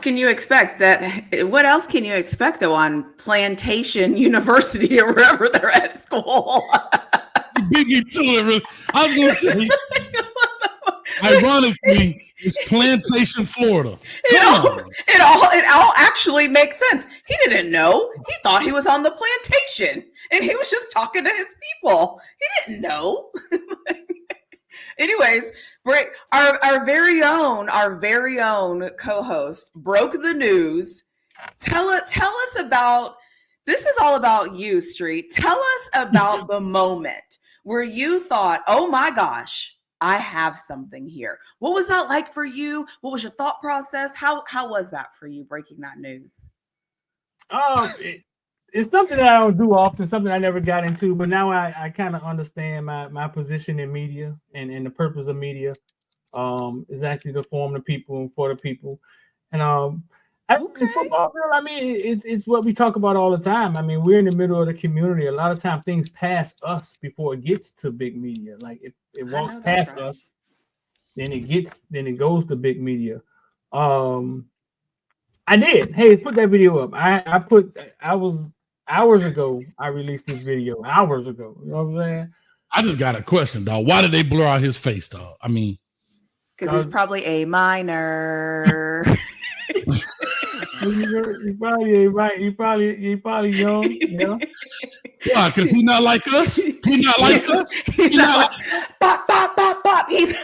Can you expect that? What else can you expect though on Plantation University or wherever they're at school? You beat me to it. Really. I was going to say, ironically, it's Plantation, Florida. It all actually makes sense. He didn't know. He thought he was on the plantation, and he was just talking to his people. He didn't know. Anyways, our very own co-host broke the news. Tell us about this. Is all about you, Street. Tell us about the moment where you thought, "Oh my gosh, I have something here." What was that like for you? What was your thought process? How was that for you breaking that news? It's something that I don't do often, something I never got into, but now I kind of understand my position in media and the purpose of media is actually to form the people and for the people. And in football, girl, I mean, it's what we talk about all the time. I mean, we're in the middle of the community. A lot of times things pass us before it gets to big media. Like it walks past us, then it goes to big media. I did. Hey, put that video up. I was hours ago. I released this video hours ago. You know what I'm saying? I just got a question, dog. Why did they blur out his face, dog? I mean, because he's probably a minor. He probably young. Yeah. Why? Because he's not like us. He's not like us. He's not like bop bop bop bop. He's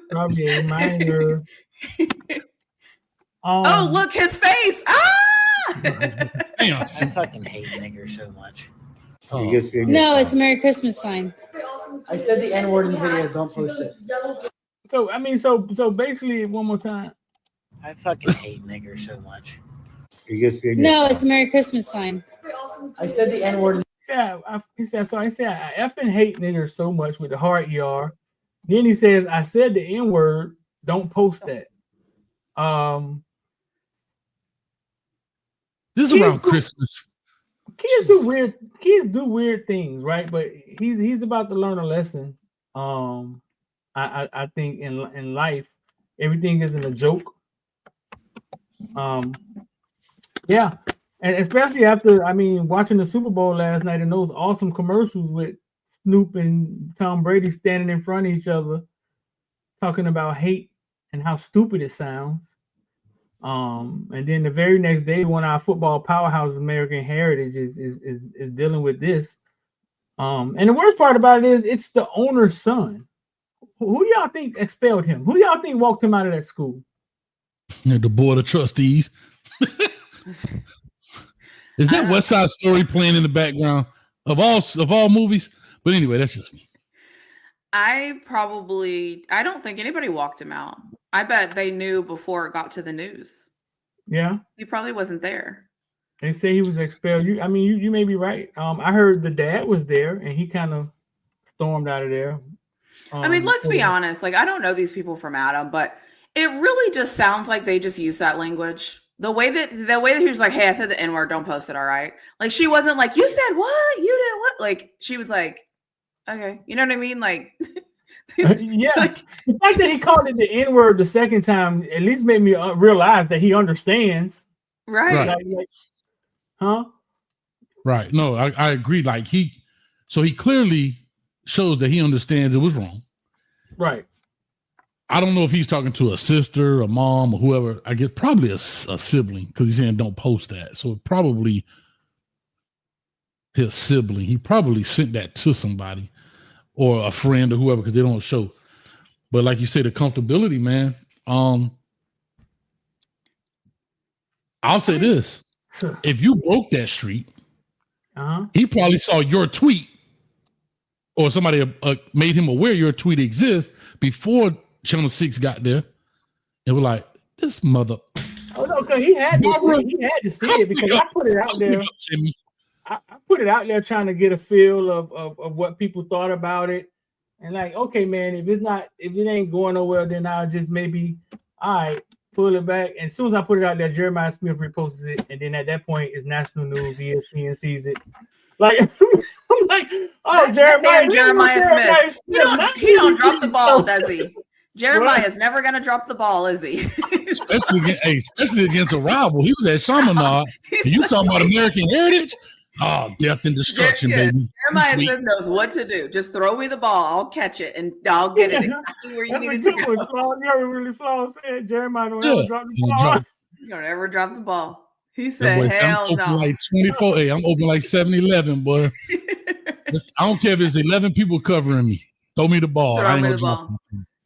probably a minor. Oh, look, his face. I fucking hate niggers so much. Oh. No, it's a Merry Christmas sign. I said the N-word in the video. Don't post it. So, I mean, so basically, one more time. I fucking hate niggers so much. No, it's a Merry Christmas sign. I said the N-word. He said, I effing hate niggers so much with the hard ER. Then he says, I said the N-word. Don't post that. This is around Christmas. Kids do weird things, right? But he's about to learn a lesson. I think in life, everything isn't a joke. Yeah, and especially after watching the Super Bowl last night and those awesome commercials with Snoop and Tom Brady standing in front of each other, talking about hate and how stupid it sounds. And then the very next day, one of our football powerhouses, American Heritage, is dealing with this. And the worst part about it is it's the owner's son. Who y'all think expelled him? Who y'all think walked him out of that school? The board of trustees. Is that West Side Story playing in the background of all movies? But anyway, that's just me. I don't think anybody walked him out. I bet they knew before it got to the news. Yeah. He probably wasn't there. They say he was expelled. You may be right. I heard the dad was there and he kind of stormed out of there. Let's be honest. Like, I don't know these people from Adam, but it really just sounds like they just use that language. The way that he was like, "Hey, I said the N-word, don't post it, all right?" Like, she wasn't like, "You said what? You did what?" Like, she was like, "Okay," you know what I mean? Like, yeah. Like, the fact that he called it the N-word the second time at least made me realize that he understands. Right. Huh? Right. No, I agree. Like he clearly shows that he understands it was wrong. Right. I don't know if he's talking to a sister, a mom, or whoever. I guess probably a sibling because he's saying don't post that. So probably his sibling. He probably sent that to somebody or a friend or whoever because they don't show. But like you say, the comfortability, man. I'll say this. If you broke that street, he probably saw your tweet or somebody made him aware your tweet exists before Channel 6 got there. It was like, this mother. Oh, no, because he had to see it because I put it out there. I put it out there trying to get a feel of what people thought about it. And like, okay, man, if it ain't going nowhere, then I'll just maybe, all right, pull it back. And as soon as I put it out there, Jeremiah Smith reposts it. And then at that point, it's national news. ESPN sees it. Like, I'm like, oh, Jeremiah Smith. He don't drop the ball, does he? Jeremiah's never gonna drop the ball, is he? especially against a rival. He was at Chaminade. You talking about American heritage? Oh, death and destruction, baby. Jeremiah Smith knows what to do. Just throw me the ball. I'll catch it, and I'll get it exactly where you need it to go. You really flawed said Jeremiah don't ever drop the ball. You don't ever drop the ball. He said, hell no. Like 24. Hey, I'm open like 7-11, boy. I don't care if it's 11 people covering me. Throw me the ball. Throw me the ball.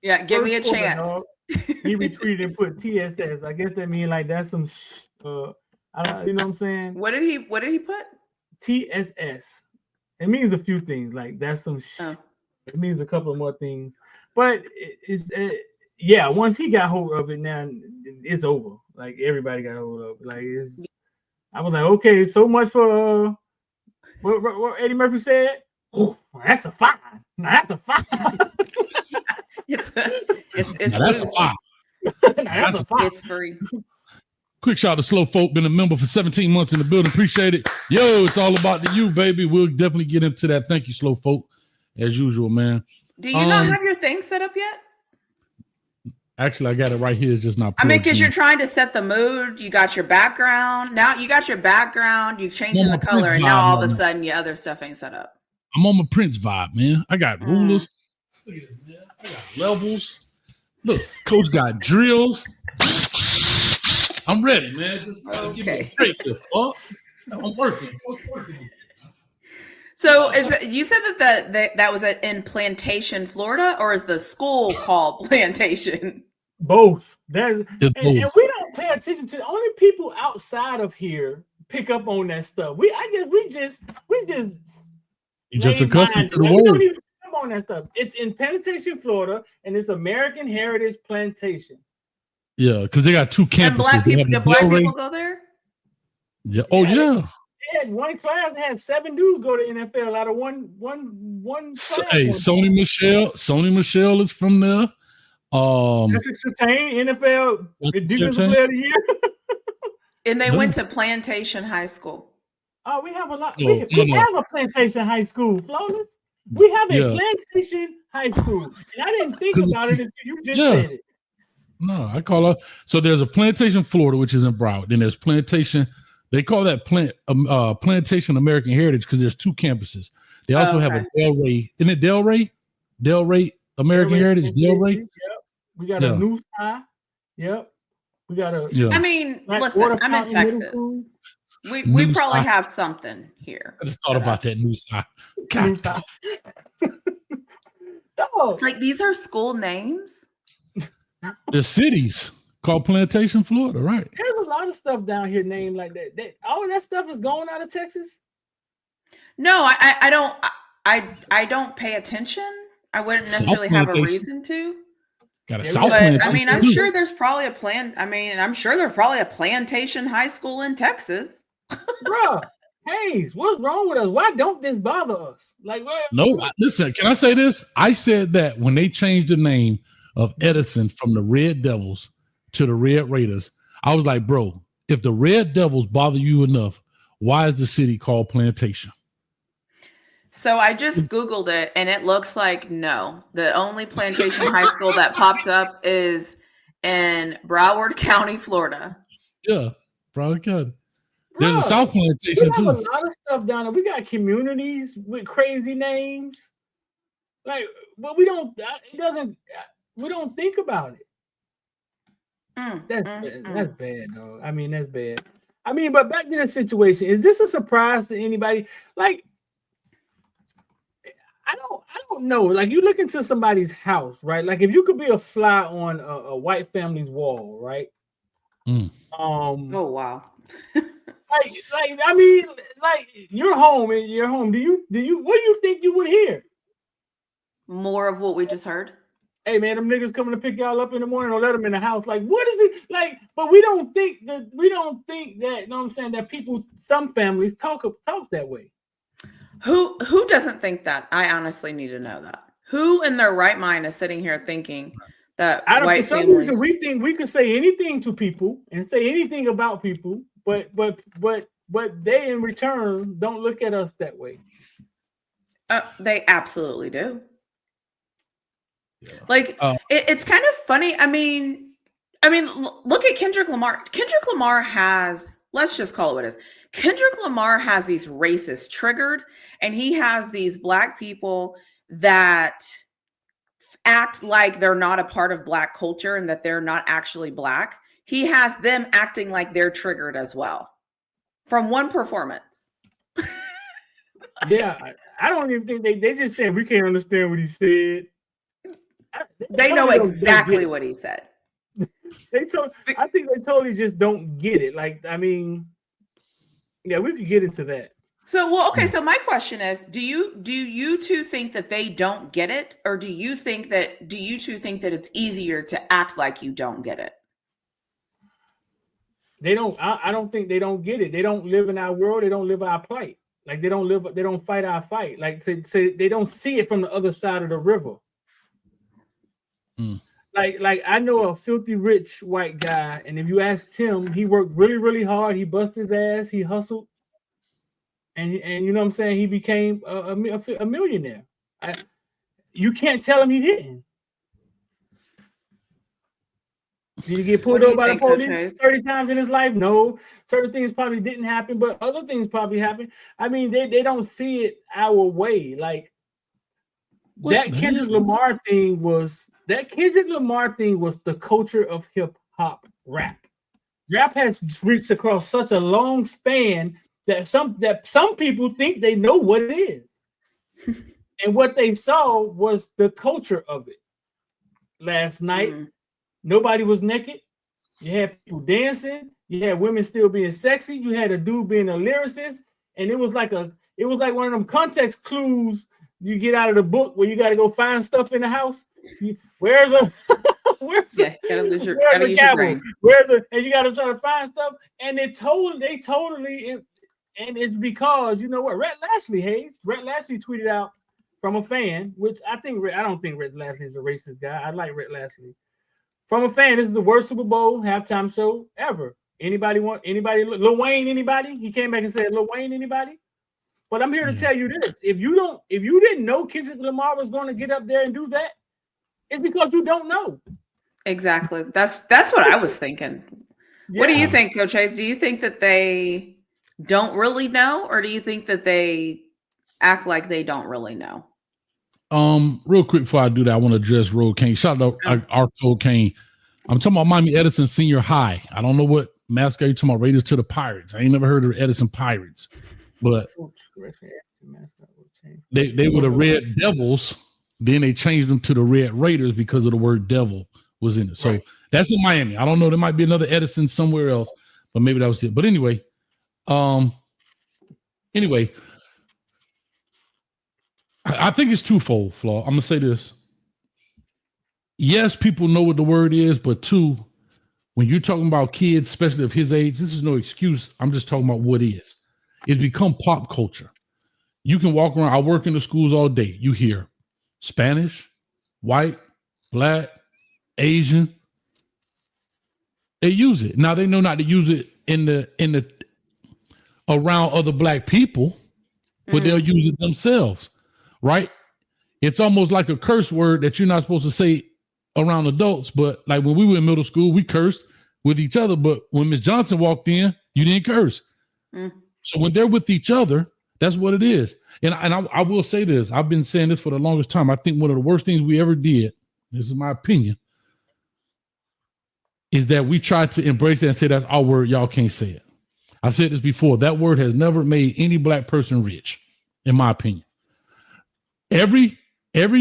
Yeah, give me a chance. He retweeted and put TSS. I guess that means like that's some you know what I'm saying? What did he put? TSS. It means a few things. Like that's some It means a couple of more things. But yeah, once he got hold of it, now it's over. Like everybody got hold of it. Like I was like, okay, so much for what Eddie Murphy said. Oh, that's a fine. That's a fine. It's that's a fine. That's a fine. It's free. Quick shout out to Slow Folk, been a member for 17 months in the building. Appreciate it. Yo, it's all about the you, baby. We'll definitely get into that. Thank you, Slow Folk, as usual, man. Do you not have your thing set up yet? Actually, I got it right here. It's just not. I mean, because you're trying to set the mood. You got your background. Now you got your background. You changing the color, and now all of a sudden your other stuff ain't set up. I'm on my Prince vibe, man. I got rulers. Look at this, man. I got levels. Look, Coach got drills. I'm ready, man. Just give me a break. I'm working. So, you said that was in Plantation, Florida, or is the school called Plantation? Both. And we don't pay attention to only people outside of here pick up on that stuff. I guess we just accustomed to the word. word. We don't even pick up on that stuff. It's in Plantation, Florida, and it's American Heritage Plantation. Yeah, because they got two campuses. And black people go there? Yeah. Oh, yeah. They had one class. They had 7 dudes go to NFL out of one class. Hey, Sony Michelle is from there. Patrick Surtain, NFL Defensive Player of the Year. And they went to Plantation High School. Oh, we have a lot. We have a Plantation High School, Flawless. We have a Plantation High School. And I didn't think about it until you just said it. No, I call it. So there's a Plantation, Florida, which is in Broward. Then there's Plantation. They call that Plantation American Heritage because there's 2 campuses. They also have a Delray. Isn't it Delray? Delray American Heritage. Delray. Yep. We got a New Sky. Yep. We got a. I mean, listen, I'm in Texas. We probably have something here. I just thought about that New Sky. Like these are school names. The cities called Plantation, Florida, right? There's a lot of stuff down here named like that. All of that stuff is going out of Texas. No, I don't pay attention. I wouldn't necessarily have a reason to. Got a South Plantation. I mean, I'm sure there's probably I'm sure there's probably a Plantation High School in Texas. Bro, Hayes, what's wrong with us? Why don't this bother us? Like, listen, can I say this? I said that when they changed the name of Edison from the Red Devils to the Red Raiders, I was like, bro, if the Red Devils bother you enough, why is the city called Plantation? So I just Googled it, and it looks like no. The only Plantation High School that popped up is in Broward County, Florida. Yeah, Broward County. There's a South Plantation too. We have a lot of stuff down there. We got communities with crazy names, like, but we don't. We don't think about it. That's bad, though. I mean, that's bad. I mean, but back to the situation. Is this a surprise to anybody? Like, I don't know. Like, you look into somebody's house, right? Like, if you could be a fly on a white family's wall, right? Oh wow. like I mean, like you're home. Do you what do you think you would hear? More of what we just heard. Hey man, them niggas coming to pick y'all up in the morning or let them in the house. Like, what is it like? But we don't think that. You know what I'm saying? That some families talk that way. Who doesn't think that? I honestly need to know that. Who in their right mind is sitting here thinking that white families? For some reason, we think we can say anything to people and say anything about people, but they in return don't look at us that way. They absolutely do. Yeah. Like it's kind of funny. I mean, look at Kendrick Lamar. Kendrick Lamar has, let's just call it what it is. Kendrick Lamar has these racists triggered, and he has these Black people that act like they're not a part of Black culture and that they're not actually Black. He has them acting like they're triggered as well from one performance. Yeah, I don't even think they just said we can't understand what he said. They know exactly what he said. I think they totally just don't get it. Like, I mean, yeah, we could get into that. So, okay. So my question is, do you two think that they don't get it, or do you two think that it's easier to act like you don't get it? They don't. I don't think they don't get it. They don't live in our world. They don't live our plight. Like they don't fight our fight. Like say they don't see it from the other side of the river. Like I know a filthy rich white guy, and if you asked him, he worked really, really hard. He busted his ass. He hustled, and you know what I'm saying. He became a millionaire. You can't tell him he didn't. Did he get pulled over by the police 30 times in his life? No. Certain things probably didn't happen, but other things probably happened. I mean, they don't see it our way. Like that Kendrick Lamar thing was the culture of hip hop rap. Rap has reached across such a long span that some people think they know what it is. And what they saw was the culture of it. Last night, nobody was naked. You had people dancing. You had women still being sexy. You had a dude being a lyricist, and it was like one of them context clues you get out of the book where you got to go find stuff in the house. Where's a and you got to try to find stuff, and they totally, and it's because you know what, Rhett Lashley tweeted out from a fan, which I don't think Rhett Lashley is a racist guy. I like Rhett Lashley. From a fan, this is the worst Super Bowl halftime show ever. Anybody? Lil Wayne, anybody? He came back and said, Lil Wayne, anybody? But I'm here to tell you this. If you didn't know Kendrick Lamar was going to get up there and do that, it's because you don't know. Exactly. That's what I was thinking. Yeah. What do you think, Coach Hayes? Do you think that they don't really know, or do you think that they act like they don't really know? Real quick before I do that, I want to address Road Kane. Shout out our Road Kane. I'm talking about Miami Edison Senior High. I don't know what mascot you're talking about. Raiders to the Pirates. I ain't never heard of Edison Pirates, but they were the Red Devils. Then they changed them to the Red Raiders because of the word devil was in it. So that's in Miami. I don't know. There might be another Edison somewhere else, but maybe that was it. But anyway, I think it's twofold, Flaw. I'm gonna say this. Yes, people know what the word is, but two, when you're talking about kids, especially of his age, this is no excuse. I'm just talking about what is. It's become pop culture. You can walk around. I work in the schools all day. You hear Spanish, white, Black, Asian. They use it. Now they know not to use it in the around other Black people, but they'll use it themselves. Right? It's almost like a curse word that you're not supposed to say around adults. But like when we were in middle school, we cursed with each other. But when Miss Johnson walked in, you didn't curse. So when they're with each other, that's what it is. And I will say this. I've been saying this for the longest time. I think one of the worst things we ever did, this is my opinion, is that we tried to embrace it and say that's our word. Y'all can't say it. I've said this before. That word has never made any Black person rich, in my opinion. Every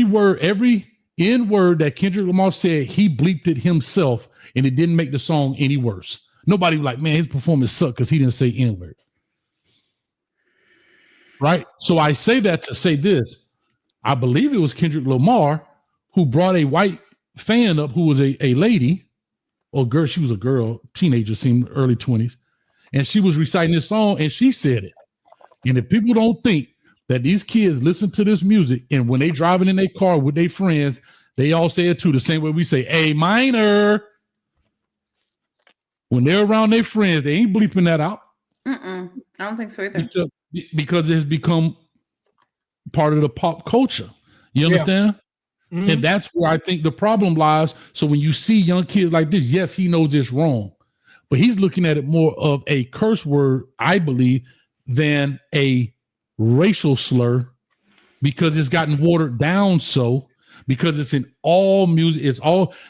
word, every N word that Kendrick Lamar said, he bleeped it himself, and it didn't make the song any worse. Nobody was like, man, his performance sucked because he didn't say N word. Right? So I say that to say this. I believe it was Kendrick Lamar who brought a white fan up who was a lady or girl. She was a girl, teenager, seemed early 20s. And she was reciting this song and she said it. And if people don't think that these kids listen to this music and when they driving in their car with their friends, they all say it too, the same way we say, A minor. When they're around their friends, they ain't bleeping that out. I don't think so either. Because it has become part of the pop culture. You understand? And that's where I think the problem lies. So when you see young kids like this, yes, he knows this wrong, but he's looking at it more of a curse word, I believe, than a racial slur, because it's gotten watered down. So because it's in all music,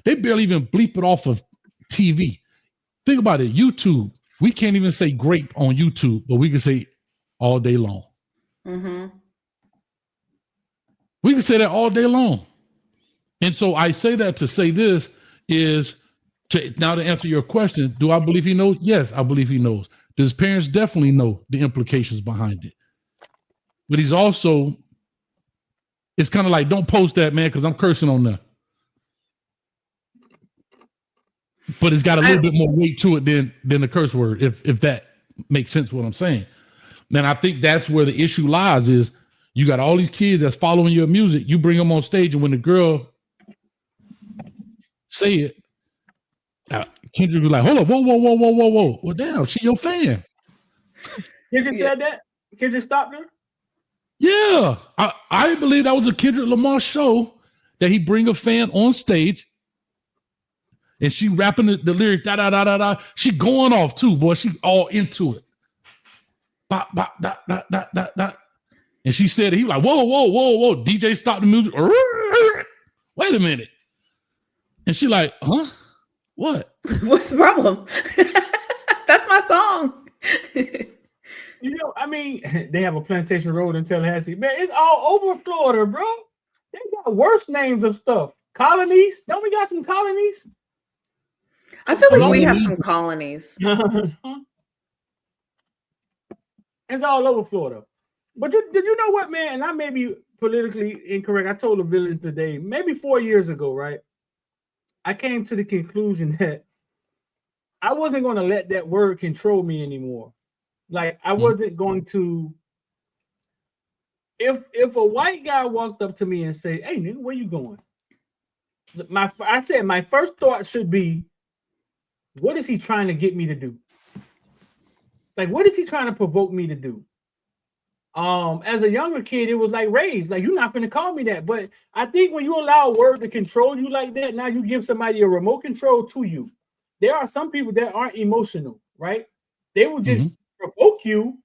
they barely even bleep it off of TV. Think about it. YouTube, we can't even say grape on YouTube, but we can say all day long. Mm-hmm. We can say that all day long. And so I say that to say this is to answer your question. Do I believe he knows? Yes, I believe he knows. His parents definitely know the implications behind it. But he's also, it's kind of like, don't post that, man, because I'm cursing on that. But it's got a little bit more weight to it than the curse word, if that makes sense what I'm saying. And I think that's where the issue lies is you got all these kids that's following your music. You bring them on stage, and when the girl say it, Kendrick was like, hold up, whoa. Well, damn, she your fan. Kendrick said that? Kendrick stopped her? Yeah. I believe that was a Kendrick Lamar show that he bring a fan on stage and she rapping the lyric, da, da, da, da, da. She going off too, boy. She all into it. Bop, bop, da, da, da, da, da. And she said, he was like, whoa. DJ stopped the music. Wait a minute. And she like, huh? What? What's the problem? That's my song. You know, I mean, they have a Plantation Road in Tallahassee. Man, it's all over Florida, bro. They got worse names of stuff. Colonies. Don't we got some colonies? I feel like we have some colonies. It's all over Florida. But did you know what, man? And I may be politically incorrect. I told a village today, maybe 4 years ago, right? I came to the conclusion that I wasn't going to let that word control me anymore. Like, I wasn't going to. If a white guy walked up to me and say, "Hey, nigga, where you going?" I said my first thought should be, what is he trying to get me to do? Like, what is he trying to provoke me to do? As a younger kid, it was like raised, like, you're not going to call me that. But I think when you allow a word to control you like that, now you give somebody a remote control to you. There are some people that aren't emotional, right? They will just provoke you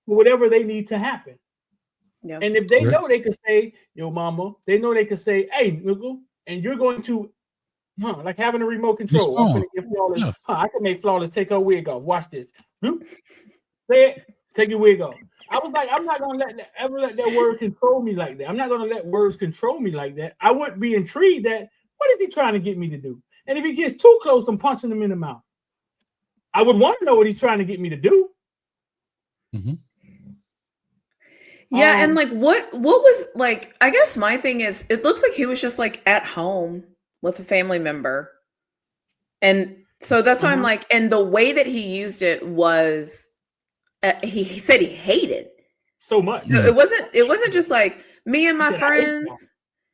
for whatever they need to happen. Yeah. And if they know they could say, yo, mama, they know they could say, hey, nigga, and you're going to, like having a remote control. I'm gonna get Flawless. Yeah. I can make Flawless take her wig off. Watch this. Say it, take your wig off. I was like, I'm not gonna let that word control me like that. I'm not gonna let words control me like that. I would be intrigued that what is he trying to get me to do? And if he gets too close, I'm punching him in the mouth. I would want to know what he's trying to get me to do. Mm-hmm. Yeah, and like what was like, I guess my thing is, it looks like he was just like at home with a family member. And so that's why I'm like, and the way that he used it was he said he hated so much. So it wasn't just like me and my friends.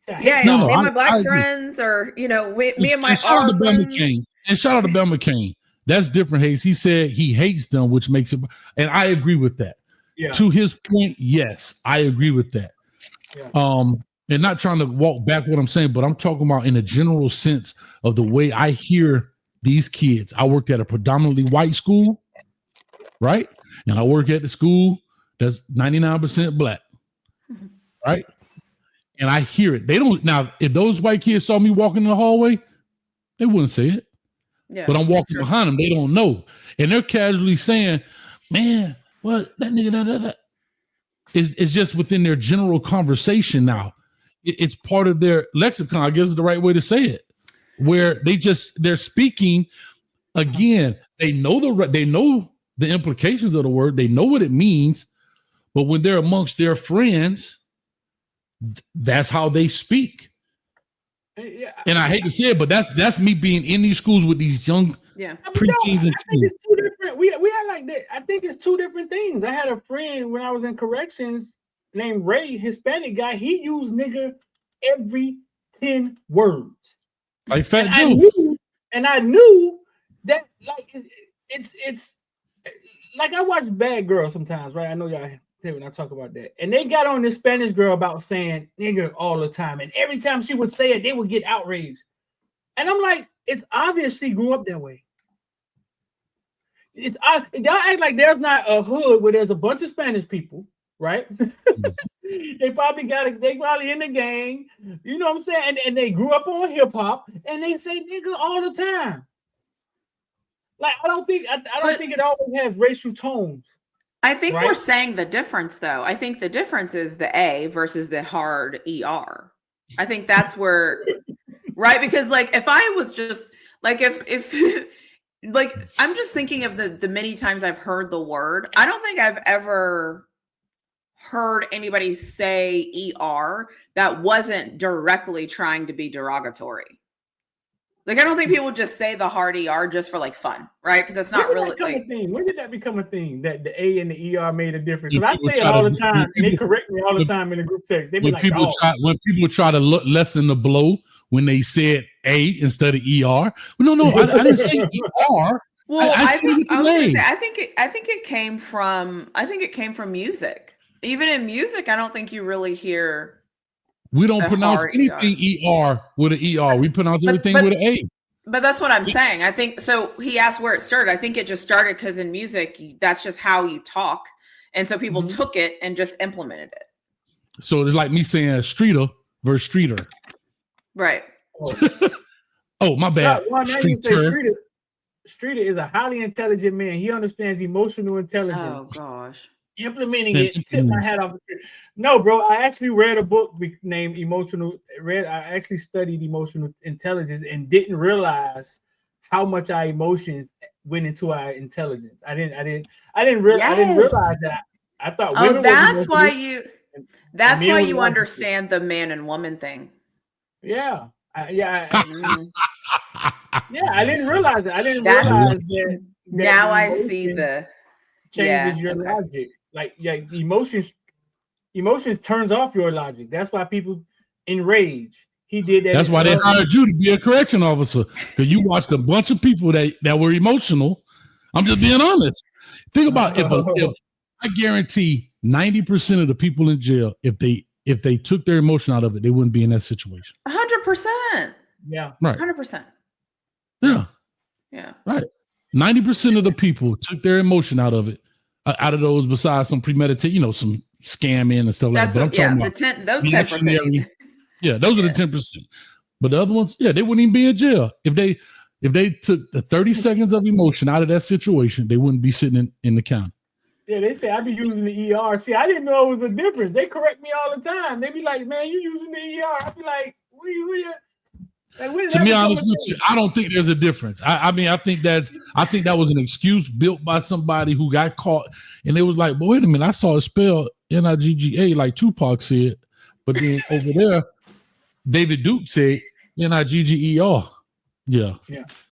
Me and my black friends, or me and my shout out to Bill McCain. And shout out to Bill McCain. That's different, Hayes. He said he hates them, which makes it, and I agree with that. Yeah. To his point, yes, I agree with that. Yeah. And not trying to walk back what I'm saying, but I'm talking about in a general sense of the way I hear these kids. I worked at a predominantly white school, right? And I work at the school that's 99% black, right? And I hear it. They don't, now, if those white kids saw me walking in the hallway, they wouldn't say it. Yeah, but I'm walking behind them. They don't know. And they're casually saying, man, what that nigga, that. It's just within their general conversation now. It's part of their lexicon, I guess is the right way to say it, where they're speaking again. They know the implications of the word. They know what it means, but when they're amongst their friends, that's how they speak. Yeah, and I hate to say it, but that's me being in these schools with these young preteens and teens. It's two different. We are like that. I think it's two different things. I had a friend when I was in corrections named Ray, Hispanic guy. He used nigga every 10 words. Like fat and I knew that, like, it's like, I watch Bad Girls sometimes, right? I know y'all when I talk about that. And they got on this Spanish girl about saying nigga all the time. And every time she would say it, they would get outraged. And I'm like, it's obvious she grew up that way. Y'all act like there's not a hood where there's a bunch of Spanish people, right? They probably in the gang, you know what I'm saying? And they grew up on hip hop and they say nigga all the time. Like I don't think it always has racial tones. I think we're saying the difference though. I think the difference is the A versus the hard ER. I think that's where right? Because like if I was just like if like I'm just thinking of the many times I've heard the word. I don't think I've ever heard anybody say ER that wasn't directly trying to be derogatory. Like I don't think people just say the hard ER just for like fun, right? Because that's not really like. When did that become a thing that the A and the ER made a difference? Because I say it all the time, and they correct me all the time in the group text. They be like, when people try to lessen the blow when they said A instead of ER. No, I didn't say ER. Well, I think it came from music. Even in music, I don't think you really hear. We don't pronounce anything ER with an ER. We pronounce everything with an A. But that's what I'm saying. I think so. He asked where it started. I think it just started because in music, that's just how you talk, and so people took it and just implemented it. So it's like me saying streeter versus streeter. Right. Oh, my bad. Streeter is a highly intelligent man. He understands emotional intelligence. Oh gosh. Implementing it, tip my hat off. No, bro, I actually read a book named I actually studied emotional intelligence and didn't realize how much our emotions went into our intelligence. I didn't realize that. I thought that's why you understand the man and woman thing. Yeah. I didn't realize it. I didn't realize that now I see the changes your logic. Like emotions turns off your logic. That's why people enrage. He did that. That's why they hired you to be a correction officer, because you watched a bunch of people that were emotional. I'm just being honest. Think about if I guarantee 90% of the people in jail, if they took their emotion out of it, they wouldn't be in that situation. 100%. Yeah. Right. 100%. Yeah. Yeah. Right. 90% of the people took their emotion out of it. Out of those, besides some premeditated, some scamming and stuff like that. But I'm talking about those 10%. Yeah, those are the 10%. But the other ones, they wouldn't even be in jail. If they took the 30 seconds of emotion out of that situation, they wouldn't be sitting in the county. Yeah, they say I be using the ER. See, I didn't know it was a difference. They correct me all the time. They be like, "Man, you using the ER?" I be like, "What you?" To be honest with you, I don't think there's a difference. I think that was an excuse built by somebody who got caught, and they was like, "But wait a minute, I saw it spelled Nigga like Tupac said, but then over there, David Duke said Nigger." Yeah.